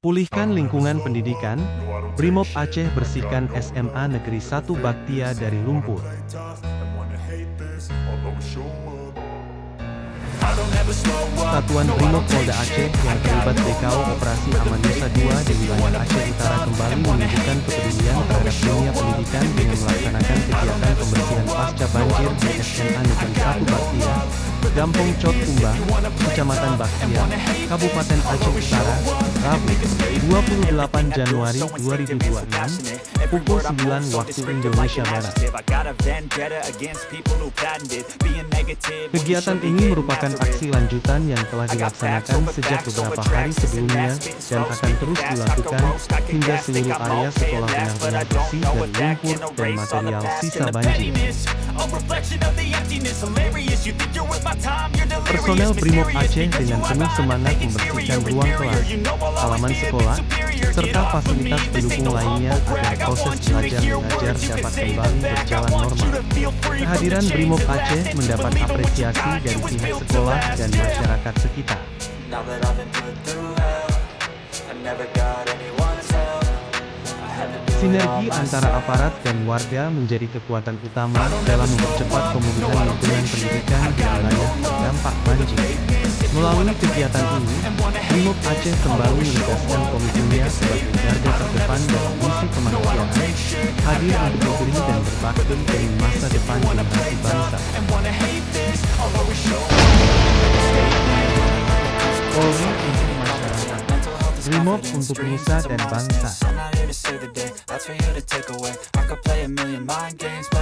Pulihkan lingkungan pendidikan, Brimob Aceh bersihkan SMA Negeri 1 Baktia dari lumpur. Satuan Brimob Polda Aceh yang terlibat BKO Operasi Amanusa II di wilayah Aceh Utara kembali menunjukkan kepedulian terhadap dunia pendidikan dengan melaksanakan kegiatan pembersihan pasca banjir di SMA Negeri 1 Baktia, Gampong Cot Umbah, Kecamatan Baktia, Kabupaten Aceh Utara, Rabu, 28 Januari 2026, pukul 9 waktu Indonesia Barat. Kegiatan ini merupakan aksi lanjutan yang telah dilaksanakan sejak beberapa hari sebelumnya dan akan terus dilakukan hingga seluruh area sekolah benar-benar bersih dari lumpur dan material sisa banjir. Personel Brimob Aceh dengan penuh semangat membersihkan ruang kelas, halaman sekolah, serta fasilitas pendukung lainnya agar proses belajar mengajar dapat kembali berjalan normal. Kehadiran Brimob Aceh mendapat apresiasi dari pihak sekolah dan masyarakat sekitar. Sinergi antara aparat dan warga menjadi kekuatan utama dalam mempercepat pemulihan lingkungan pendidikan di wilayah terdampak banjir. Melalui kegiatan ini, Brimob Aceh kembali menegaskan komitmennya sebagai garda terdepan dalam misi kemanusiaan, hadir untuk negeri dan berbakti demi masa depan generasi bangsa. Polri untuk masyarakat, Brimob untuk nusa dan bangsa.